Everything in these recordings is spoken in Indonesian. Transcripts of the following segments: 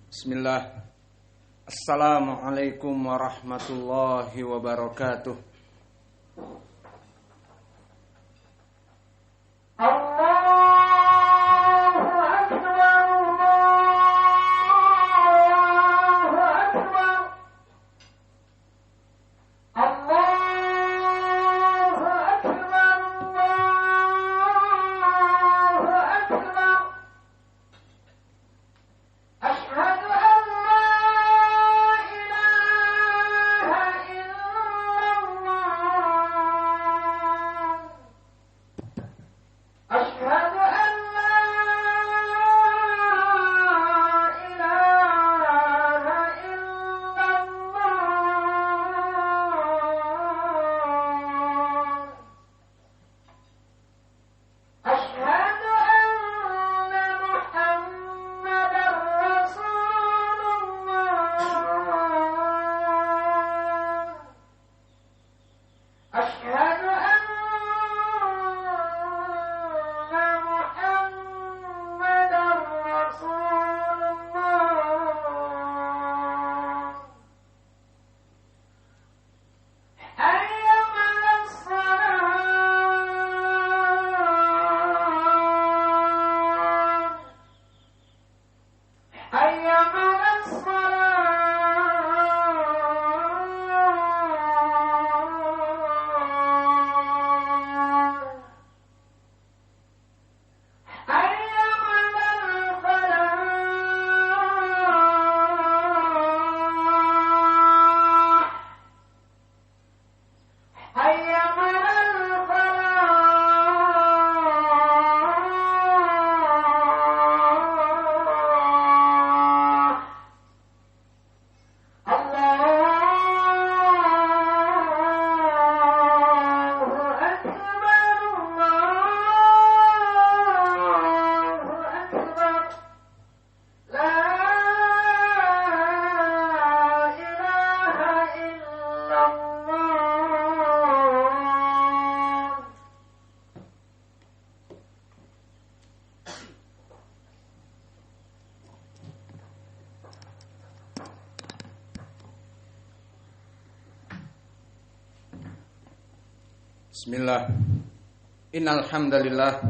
Bismillah. Assalamualaikum warahmatullahi wabarakatuh. Bismillah. Innal hamdalillah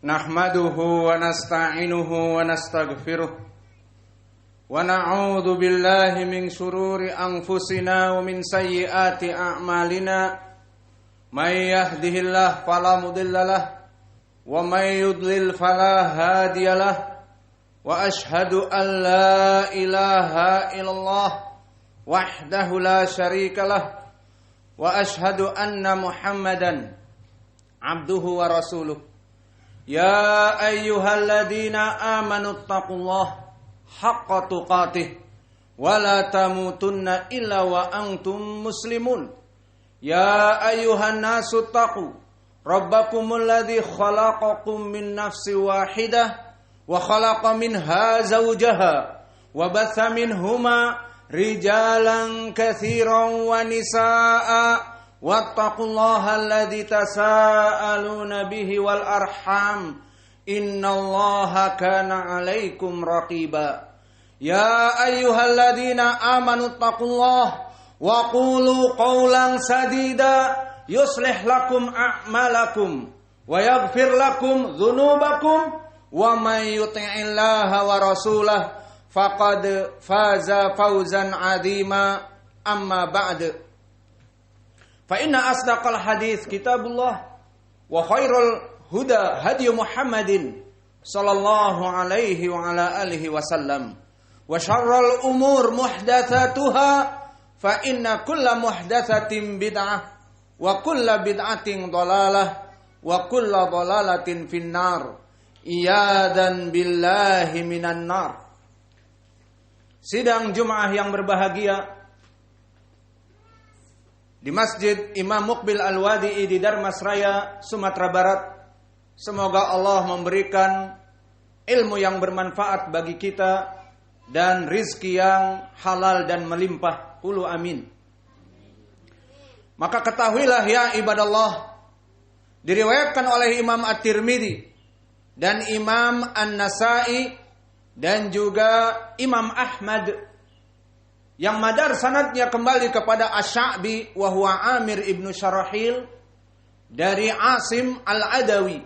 nahmaduhu wa nasta'inuhu wa nastaghfiruh wa na'udzu billahi min shururi anfusina wa min sayyiati a'malina may yahdihillahu fala mudhillalah wa may yudlil fala hadiyalah wa ashhadu an la ilaha illallah wahdahu la syarikalah wa ashhadu anna Muhammadan abduhu wa rasuluh. Ya ayyuhalladzina amanu taqullaha haqqa tuqatih wa la tamutunna illa wa antum muslimun. Ya ayyuhan nasu taqu rabbakumul ladzi khalaqakum min nafsin wahidah wa khalaqa minha zawjaha wa batha minhuma rijalan katsiran wa nisaa wattaqullaha alladzi tasaaluna bihi wal arham innallaha kana 'alaikum raqiba. Ya ayyuhalladzina amanu taqullaha wa qulu qawlan sadida yuslih lakum a'malakum wa yaghfir lakum dzunubakum wa may yuti'illaha wa rasulahu faqad faza fawzan 'azima. Amma ba'd. Fa inna asdaqal hadits kitabullah wa khairul huda hadi Muhammadin sallallahu alaihi wa ala alihi wasallam wa syarrul umur muhdatsatuha fa inna kulla muhdatsatin bid'ah wa kulla bid'atin dhalalah wa kulla dhalalatin finnar. Iyadan billahi minan nar. Sidang Jumat yang berbahagia di Masjid Imam Muqbil Al-Wadi'i di Darmasraya, Sumatera Barat. Semoga Allah memberikan ilmu yang bermanfaat bagi kita dan rizki yang halal dan melimpah. Qulu amin. Maka ketahuilah ya ibadallah, diriwayatkan oleh Imam At-Tirmidzi dan Imam An-Nasa'i dan juga Imam Ahmad yang madar sanadnya kembali kepada Asy-Sya'bi wa huwa Amir ibnu Syarahil dari Asim al-Adawi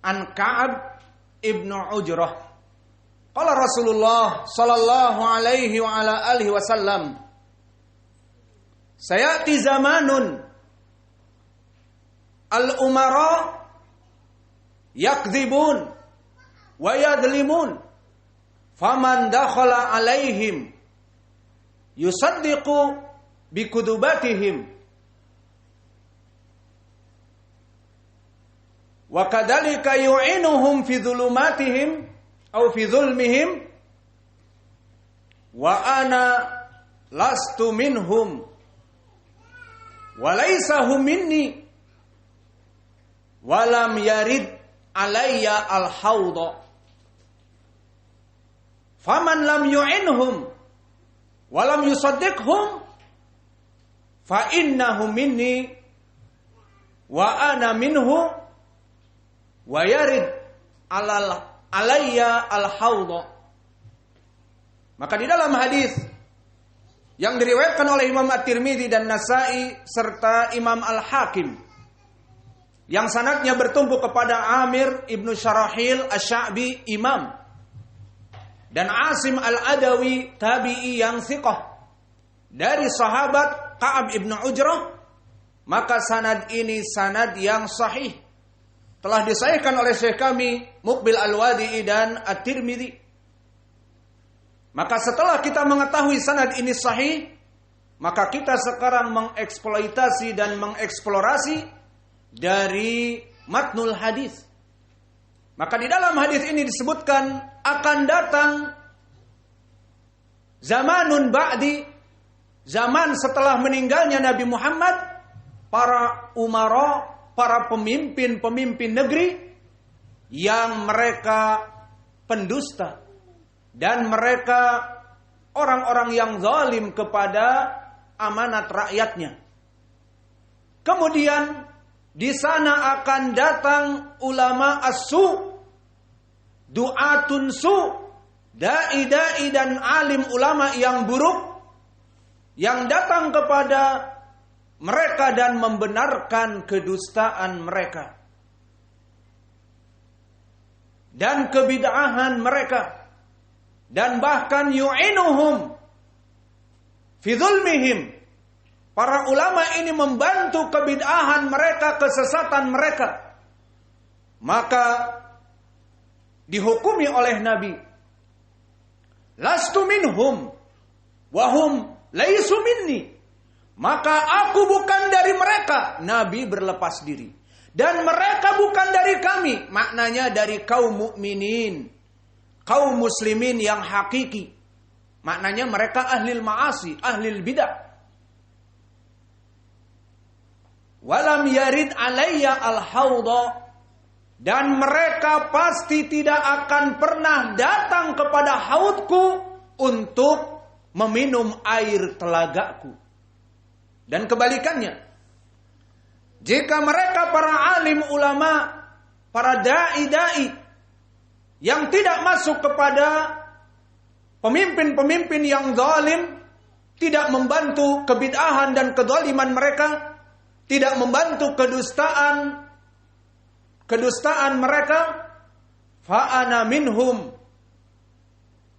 an Ka'ab ibnu Ujrah. Qala Rasulullah sallallahu alaihi wa ala alihi wasallam, sayati zamanun al-umara yakdzibun wa yadlimun faman dakhala alaihim yusaddiqu bikudubatihim wa kadzalika yu'inuhum fi dhulumatihim aw fi dhulmihim wa ana lastu minhum wa laysa hum minni wa lam yarid alayya al-hawda faman lam yu'inhum wa lam yusaddiqhum fa innahu minni wa ana minhu wa yarid alayya al-hawda. Maka di dalam hadis yang diriwayatkan oleh Imam At-Tirmidzi dan Nasa'i serta Imam Al-Hakim yang sanadnya bertumpu kepada Amir ibnu Syarahil Asy-Sya'bi imam dan Asim al-Adawi tabi'i yang thiqah dari sahabat Ka'ab ibnu Ujrah, maka sanad ini sanad yang sahih, telah disahihkan oleh Syekh kami Muqbil Al-Wadi'i dan At-Tirmidzi. Maka setelah kita mengetahui sanad ini sahih, maka kita sekarang mengeksploitasi dan mengeksplorasi dari matnul hadis. Maka di dalam hadis ini disebutkan akan datang zamanun ba'di, zaman setelah meninggalnya Nabi Muhammad, para umara, para pemimpin-pemimpin negeri yang mereka pendusta dan mereka orang-orang yang zalim kepada amanat rakyatnya. Kemudian di sana akan datang ulama as-su, du'atun su, dai-dai dan alim ulama yang buruk yang datang kepada mereka dan membenarkan kedustaan mereka dan kebid'ahan mereka, dan bahkan yu'inuhum fi dzulmihim. Para ulama ini membantu kebid'ahan mereka, kesesatan mereka. Maka dihukumi oleh Nabi, lastu minhum wa hum laisu minni. Maka aku bukan dari mereka. Nabi berlepas diri. Dan mereka bukan dari kami. Maknanya dari kaum mukminin, kaum muslimin yang hakiki. Maknanya mereka ahlil ma'asi, ahlil bid'ah. Walam yarid alayya al-hawda. Dan mereka pasti tidak akan pernah datang kepada haudku untuk meminum air telagaku. Dan kebalikannya, jika mereka para alim ulama, para dai-dai yang tidak masuk kepada pemimpin-pemimpin yang zalim, tidak membantu kebid'ahan dan kezaliman mereka, tidak membantu kedustaan mereka, fa ana minhum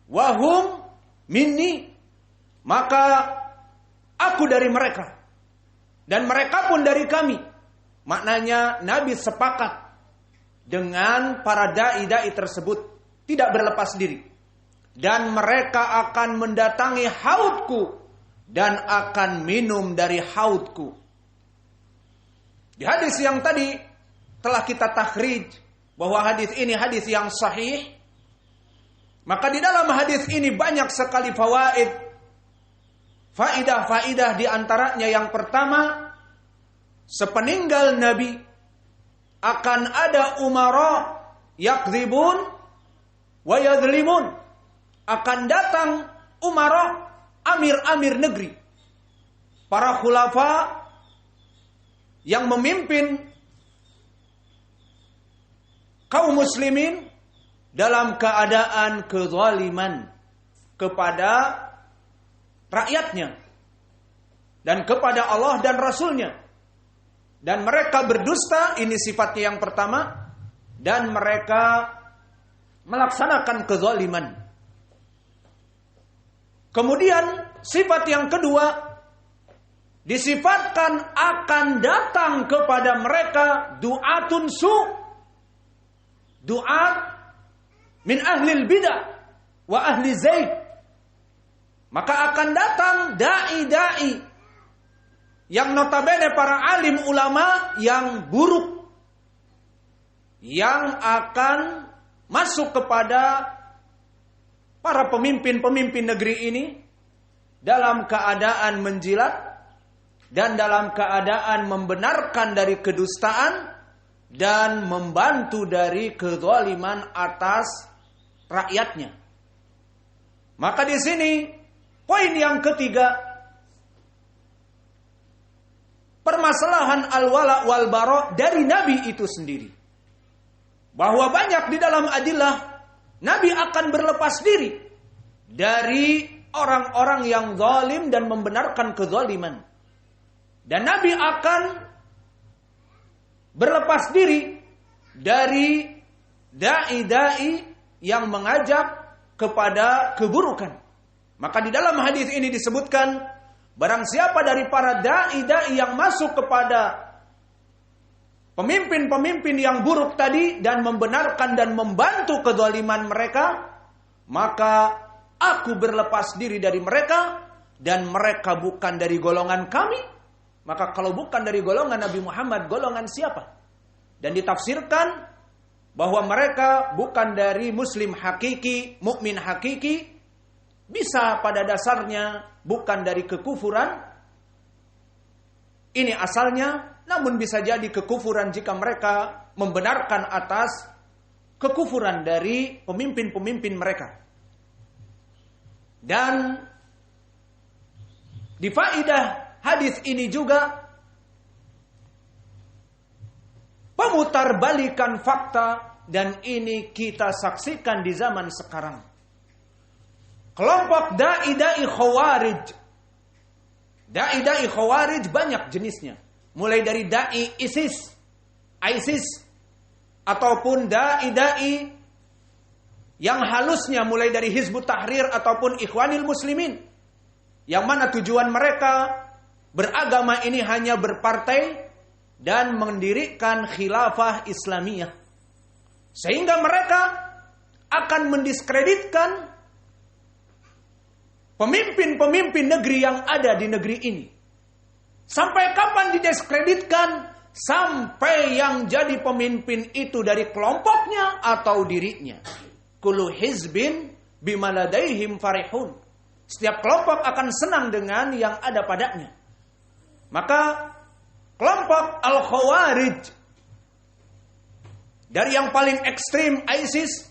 wa hum minni, maka aku dari mereka dan mereka pun dari kami. Maknanya Nabi sepakat dengan para dai-dai tersebut, tidak berlepas diri, dan mereka akan mendatangi haudku dan akan minum dari haudku. Di hadis yang tadi telah kita takhrij bahwa hadis ini hadis yang sahih. Maka di dalam hadis ini banyak sekali fawaid, faidah-faidah, di antaranya yang pertama, sepeninggal Nabi akan ada umara yakdzibun wa yadzlimun. Akan datang umara, amir-amir negeri, para khulafa yang memimpin kaum muslimin dalam keadaan kezaliman kepada rakyatnya dan kepada Allah dan Rasulnya. Dan mereka berdusta, ini sifatnya yang pertama. Dan mereka melaksanakan kezaliman. Kemudian sifat yang kedua, disifatkan akan datang kepada mereka du'atun su', du'at min ahlil bidah wa ahli zaid. Maka akan datang da'i-da'i yang notabene para alim ulama yang buruk, yang akan masuk kepada para pemimpin-pemimpin negeri ini dalam keadaan menjilat dan dalam keadaan membenarkan dari kedustaan dan membantu dari kezaliman atas rakyatnya. Maka di sini poin yang ketiga, permasalahan al-wala wal bara dari Nabi itu sendiri. Bahwa banyak di dalam adillah Nabi akan berlepas diri dari orang-orang yang zalim dan membenarkan kezaliman. Dan Nabi akan berlepas diri dari dai-dai yang mengajak kepada keburukan. Maka di dalam hadis ini disebutkan, barang siapa dari para dai-dai yang masuk kepada pemimpin-pemimpin yang buruk tadi dan membenarkan dan membantu kezaliman mereka, maka aku berlepas diri dari mereka dan mereka bukan dari golongan kami. Maka kalau bukan dari golongan Nabi Muhammad, golongan siapa? Dan ditafsirkan bahwa mereka bukan dari muslim hakiki, mukmin hakiki, bisa pada dasarnya bukan dari kekufuran. Ini asalnya, namun bisa jadi kekufuran jika mereka membenarkan atas kekufuran dari pemimpin-pemimpin mereka. Dan di faidah hadis ini juga pemutarbalikan fakta, dan ini kita saksikan di zaman sekarang. Kelompok dai-dai khawarij. Dai-dai khawarij banyak jenisnya. Mulai dari dai ISIS ataupun dai-dai yang halusnya mulai dari Hizbut Tahrir ataupun Ikhwanil Muslimin, yang mana tujuan mereka beragama ini hanya berpartai dan mendirikan khilafah Islamiyah, sehingga mereka akan mendiskreditkan pemimpin-pemimpin negeri yang ada di negeri ini. Sampai kapan didiskreditkan? Sampai yang jadi pemimpin itu dari kelompoknya atau dirinya. Kullu hizbin bima ladaihim farihun. Setiap kelompok akan senang dengan yang ada padanya. Maka kelompok Al-Khawarij, dari yang paling ekstrim ISIS,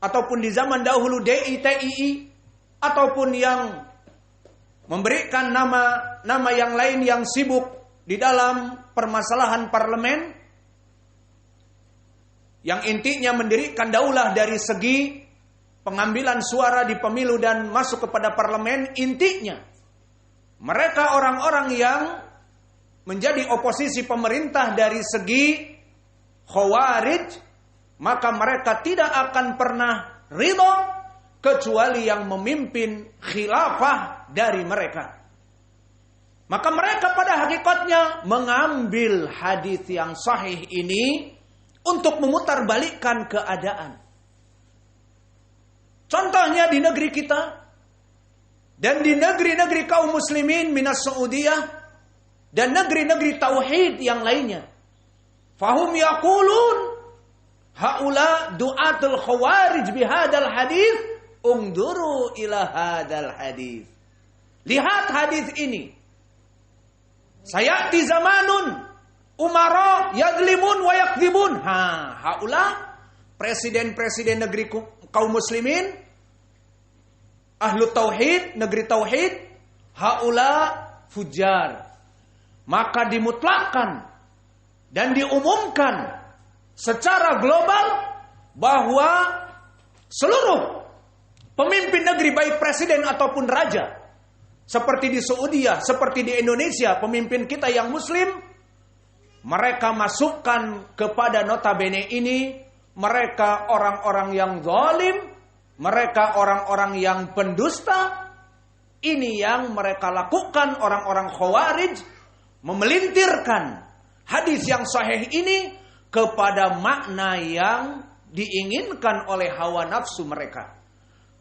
ataupun di zaman dahulu DITII, ataupun yang memberikan nama yang lain yang sibuk di dalam permasalahan parlemen, yang intinya mendirikan daulah dari segi pengambilan suara di pemilu dan masuk kepada parlemen. Intinya mereka orang-orang yang menjadi oposisi pemerintah dari segi khawarij, maka mereka tidak akan pernah ridho kecuali yang memimpin khilafah dari mereka. Maka mereka pada hakikatnya mengambil hadis yang sahih ini untuk memutarbalikkan keadaan. Contohnya di negeri kita dan di negeri-negeri kaum muslimin minas Saudiyah dan negeri-negeri tauhid yang lainnya. Fahum yaqulun haula du'atul khawarij bihadal hadis, ungduru ila hadal hadis. Lihat hadis ini. Sayati zamanun umara yadlimun wa yakdzibun. Haula presiden-presiden negeri kaum muslimin, ahlu tauhid, negeri tauhid, haula fujar. Maka dimutlakkan dan diumumkan secara global bahwa Seluruh pemimpin negeri baik presiden ataupun raja, seperti di Saudi, seperti di Indonesia, pemimpin kita yang muslim, mereka masukkan kepada notabene ini, mereka orang-orang yang zalim, mereka orang-orang yang pendusta. Ini yang mereka lakukan orang-orang Khawarij, memelintirkan hadis yang sahih ini kepada makna yang diinginkan oleh hawa nafsu mereka.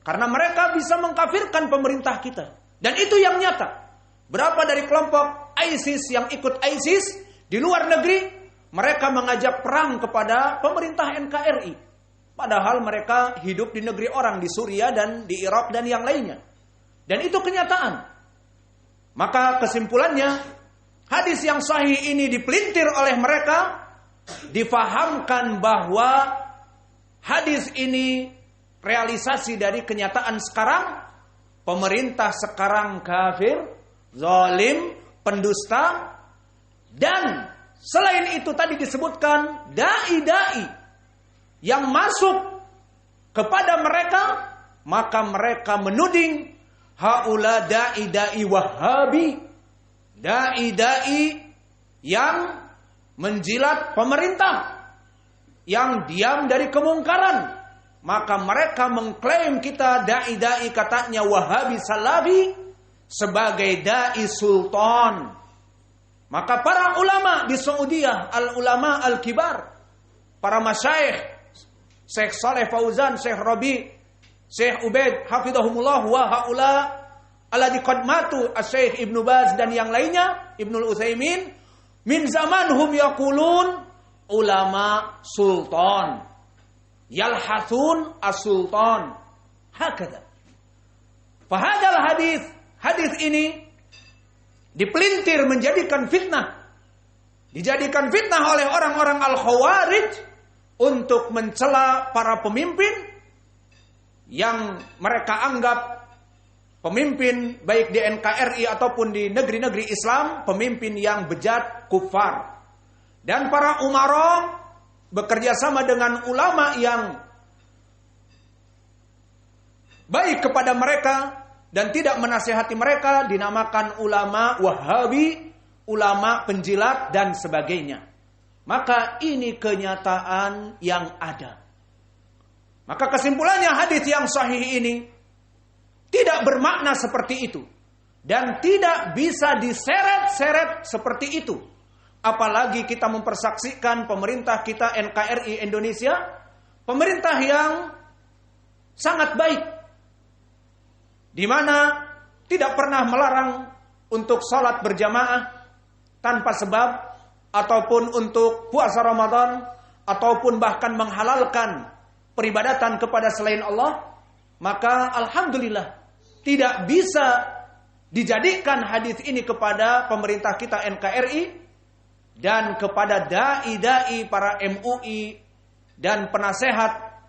Karena mereka bisa mengkafirkan pemerintah kita. Dan itu yang nyata. Berapa dari kelompok ISIS yang ikut ISIS di luar negeri, mereka mengajak perang kepada pemerintah NKRI. Padahal mereka hidup di negeri orang, di Suriah dan di Irak dan yang lainnya. Dan itu kenyataan. Maka kesimpulannya, hadis yang sahih ini dipelintir oleh mereka, difahamkan bahwa hadis ini realisasi dari kenyataan sekarang. Pemerintah sekarang kafir, zalim, pendusta. Dan selain itu tadi disebutkan dai-dai yang masuk kepada mereka, maka mereka menuding haula dai-dai Wahabi, dai-dai yang menjilat pemerintah, yang diam dari kemungkaran. Maka mereka mengklaim kita dai-dai katanya Wahabi Salafi sebagai dai sultan. Maka para ulama di Saudiyah, al-ulama al-kibar, para masyayikh, Syekh Saleh Fauzan, Syekh Rabi, Syekh Ubaid hafizahumullah wa haula alladzi qad matu, Syekh Ibnu Baz dan yang lainnya, Ibnul Utsaimin, min zamanhum yaqulun ulama sultan, yalhathun as-sultan, hakadha. Fahadal hadis ini dipelintir menjadikan fitnah. Dijadikan fitnah oleh orang-orang al-Khawarij untuk mencela para pemimpin yang mereka anggap pemimpin baik di NKRI ataupun di negeri-negeri Islam, pemimpin yang bejat, kufar. Dan para umara bekerja sama dengan ulama yang baik kepada mereka dan tidak menasihati mereka, dinamakan ulama Wahabi, ulama penjilat dan sebagainya. Maka ini kenyataan yang ada. Maka kesimpulannya hadis yang sahih ini tidak bermakna seperti itu. Dan tidak bisa diseret-seret seperti itu. Apalagi kita mempersaksikan pemerintah kita NKRI Indonesia, pemerintah yang sangat baik, di mana tidak pernah melarang untuk sholat berjamaah tanpa sebab, ataupun untuk puasa Ramadan, ataupun bahkan menghalalkan peribadatan kepada selain Allah. Maka alhamdulillah tidak bisa dijadikan hadis ini kepada pemerintah kita NKRI dan kepada dai-dai para MUI dan penasehat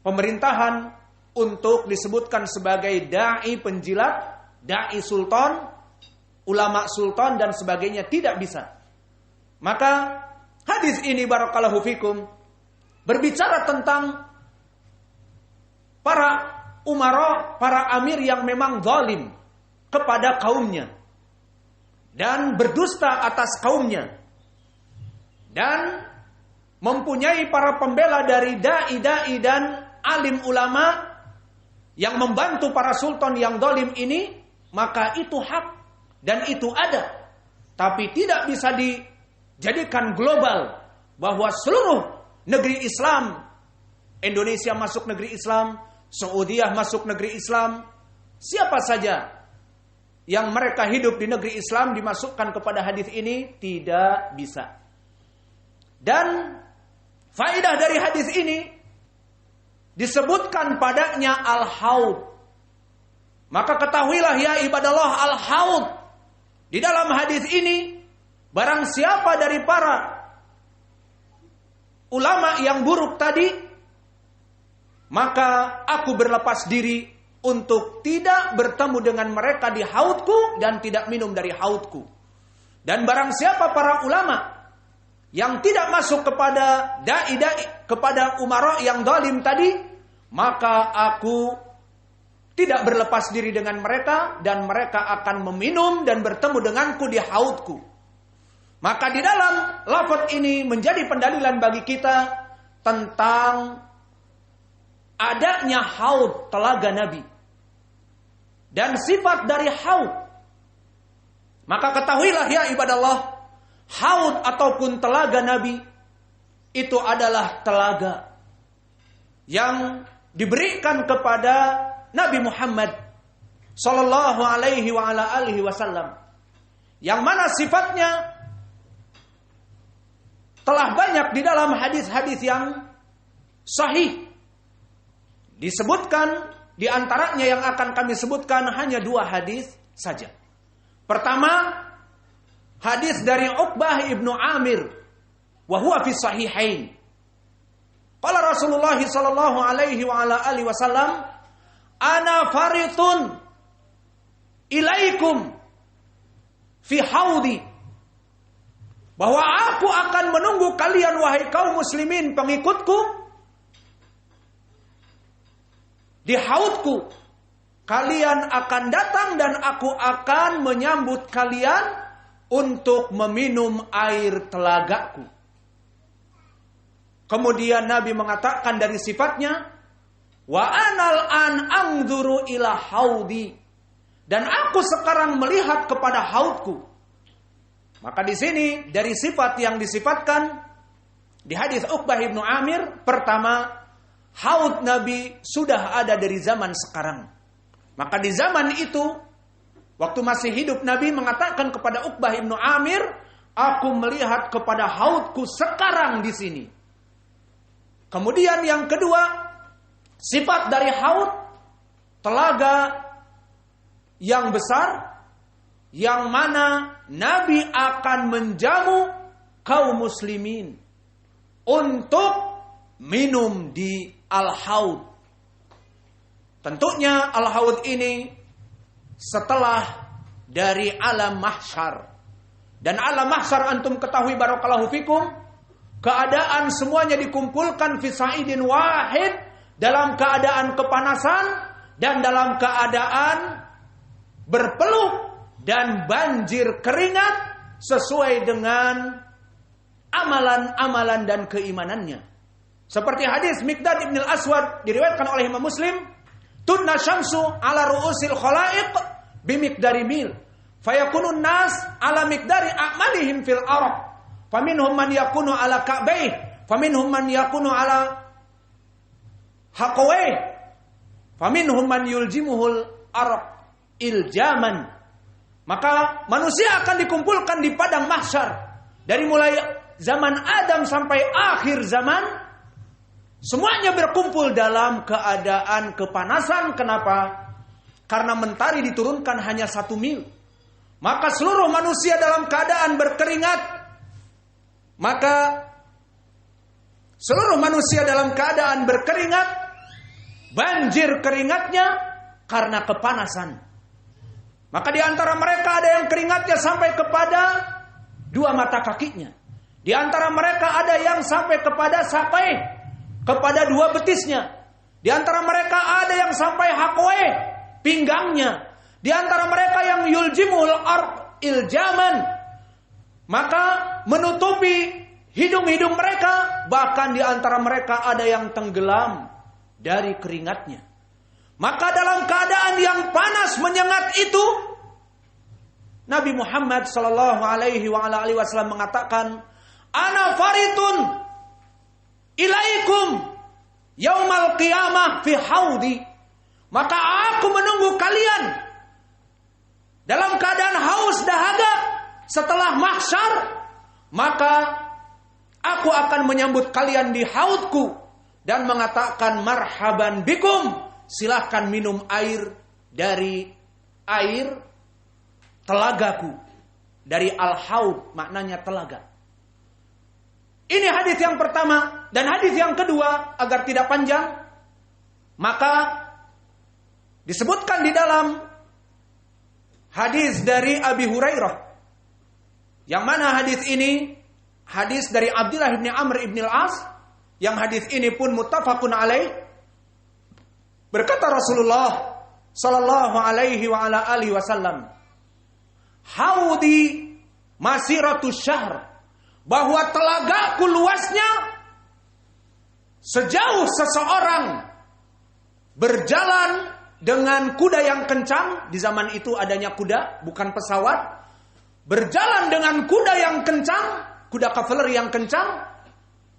pemerintahan untuk disebutkan sebagai dai penjilat, dai sultan, ulama sultan dan sebagainya. Tidak bisa. Maka hadis ini barakallahu fikum berbicara tentang para umara, para amir yang memang zalim kepada kaumnya dan berdusta atas kaumnya, dan mempunyai para pembela dari dai-dai dan alim ulama yang membantu para sultan yang zalim ini. Maka itu hak dan itu ada, tapi tidak bisa dijadikan global bahwa seluruh negeri Islam, Indonesia masuk negeri Islam, Saudiyah masuk negeri Islam, siapa saja yang mereka hidup di negeri Islam dimasukkan kepada hadis ini, tidak bisa. Dan faedah dari hadis ini disebutkan padanya al-haud. Maka ketahuilah ya ibadallah, al-haud di dalam hadis ini, barang siapa dari para ulama yang buruk tadi, maka aku berlepas diri untuk tidak bertemu dengan mereka di haudku dan tidak minum dari haudku. Dan barang siapa para ulama yang tidak masuk kepada dai-dai, kepada umara yang zalim tadi, maka aku tidak berlepas diri dengan mereka dan mereka akan meminum dan bertemu denganku di haudku. Maka di dalam lafaz ini menjadi pendalilan bagi kita tentang adanya haud, telaga Nabi, dan sifat dari haud. Maka ketahuilah ya ibadallah, haud ataupun telaga Nabi itu adalah telaga yang diberikan kepada Nabi Muhammad sallallahu alaihi wa ala alihi wasallam, yang mana sifatnya telah banyak di dalam hadis-hadis yang sahih. Disebutkan di antaranya yang akan kami sebutkan hanya 2 hadis saja. Pertama, hadis dari Uqbah ibnu Amir, wa huwa fi sahihain. Qala Rasulullah sallallahu alaihi wa ala alihi wasallam, ana faritun ilaikum fi haudi, bahwa aku akan menunggu kalian wahai kaum muslimin pengikutku di haudku. Kalian akan datang dan aku akan menyambut kalian untuk meminum air telagaku. Kemudian Nabi mengatakan dari sifatnya, wa anal an anzuru ila haudi, dan aku sekarang melihat kepada haudku. Maka di sini dari sifat yang disifatkan di hadis Uqbah ibnu Amir, pertama, haud Nabi sudah ada dari zaman sekarang. Maka di zaman itu, waktu masih hidup, Nabi mengatakan kepada Uqbah ibnu Amir, aku melihat kepada haudku sekarang di sini. Kemudian yang kedua, sifat dari haud, telaga yang besar, yang mana Nabi akan menjamu kaum muslimin untuk minum di al-haud. Tentunya al-haud ini setelah dari alam mahsyar. Dan alam mahsyar antum ketahui barakallahu fikum, keadaan semuanya dikumpulkan fi sa'idin wahid, dalam keadaan kepanasan dan dalam keadaan berpeluh dan banjir keringat sesuai dengan amalan-amalan dan keimanannya. Seperti hadis Miqdad ibn al-Aswad diriwayatkan oleh Imam Muslim, tunna syamsu ala ru'usil khalaiq bimiqdari mil, fayakunun nas ala miqdari a'malihim fil araq, faminhum man yakunu ala ka'baih, faminhum man yakunu ala haqwaih, faminhum man yuljimuhul araq iljaman. Maka manusia akan dikumpulkan di padang mahsyar dari mulai zaman Adam sampai akhir zaman, semuanya berkumpul dalam keadaan kepanasan. Kenapa? Karena mentari diturunkan hanya 1 mil. Maka seluruh manusia dalam keadaan berkeringat. Maka seluruh manusia dalam keadaan berkeringat, banjir keringatnya karena kepanasan. Maka di antara mereka ada yang keringatnya sampai kepada 2 mata kakinya. Di antara mereka ada yang sampai kepada sapai, kepada 2 betisnya. Di antara mereka ada yang sampai hakwe, pinggangnya. Di antara mereka yang yuljimul arq iljaman, maka menutupi hidung-hidung mereka. Bahkan di antara mereka ada yang tenggelam dari keringatnya. Maka dalam keadaan yang panas menyengat itu, Nabi Muhammad sallallahu alaihi wasallam mengatakan, ana faritun ilaikum yaumal qiyamah fi haudi. Maka aku menunggu kalian dalam keadaan haus dahaga setelah mahsyar, maka aku akan menyambut kalian di haudku dan mengatakan marhaban bikum, silahkan minum air dari air telagaku, dari al-haud, maknanya telaga. Ini hadis yang pertama. Dan hadis yang kedua, agar tidak panjang, maka disebutkan di dalam hadis dari Abi Hurairah, yang mana hadis ini hadis dari Abdullah bin Amr bin al-As, yang hadis ini pun muttafaqun alaih. Berkata Rasulullah sallallahu alaihi wa ala alihi wasallam, haudi masiratus syahr, bahwa telagaku luasnya sejauh seseorang berjalan dengan kuda yang kencang. Di zaman itu adanya kuda, bukan pesawat. Berjalan dengan kuda yang kencang, kuda kavaleri yang kencang,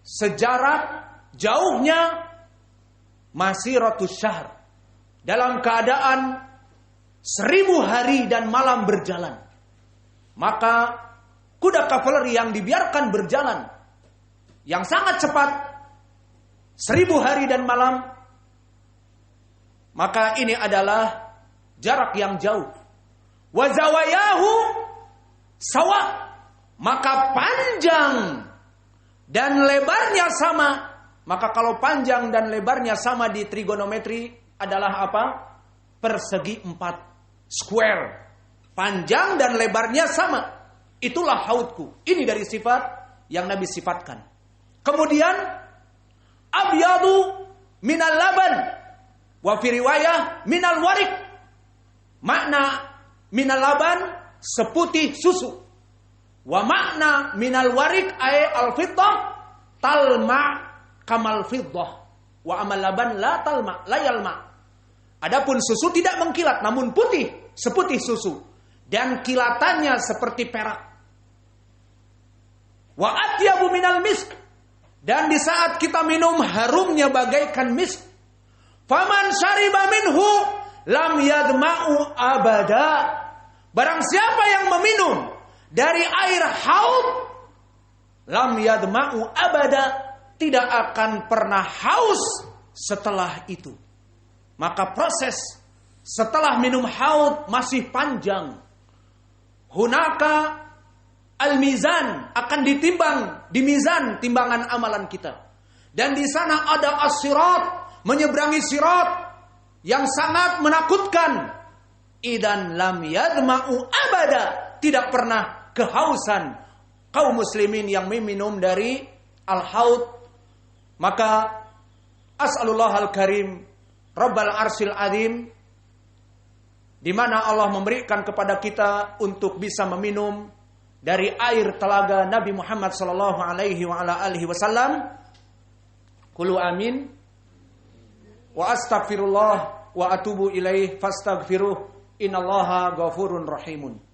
sejarak jauhnya masiratus syahr, dalam keadaan 1000 hari dan malam berjalan. Maka kuda kavaleri yang dibiarkan berjalan yang sangat cepat 1000 hari dan malam, maka ini adalah jarak yang jauh. Wa zawayahu sawa, maka panjang dan lebarnya sama. Maka kalau panjang dan lebarnya sama di trigonometri adalah apa? Persegi 4, square. Panjang dan lebarnya sama. Itulah haudku. Ini dari sifat yang Nabi sifatkan. Kemudian abyadu minal laban wa fi riwayah minal warik. Makna minal laban seputih susu. Wa makna minal warik ay al-fiddah talma kamal fiddah wa amal laban la talma la yalma. Adapun susu tidak mengkilat namun putih seputih susu dan kilatannya seperti perak. Wa atyabu minal misk, dan di saat kita minum harumnya bagaikan misk. Faman syariba minhu lam yadma'u abada. Barang siapa yang meminum dari air haud, lam yadma'u abada, tidak akan pernah haus setelah itu. Maka proses setelah minum haud masih panjang. Hunaka al-mizan, akan ditimbang di mizan timbangan amalan kita. Dan di sana ada as-sirat, menyeberangi sirat yang sangat menakutkan. Idan lam yadma'u abada, tidak pernah kehausan kaum muslimin yang meminum dari al-haud. Maka as'alullah al-karim Rabbal arsyil azim, di mana Allah memberikan kepada kita untuk bisa meminum dari air telaga Nabi Muhammad sallallahu alaihi wa ala alihi wasallam. Qulu amin. Wa astaghfirullah wa atubu ilaih fastaghfiruh, innallaha ghafurun rahimun.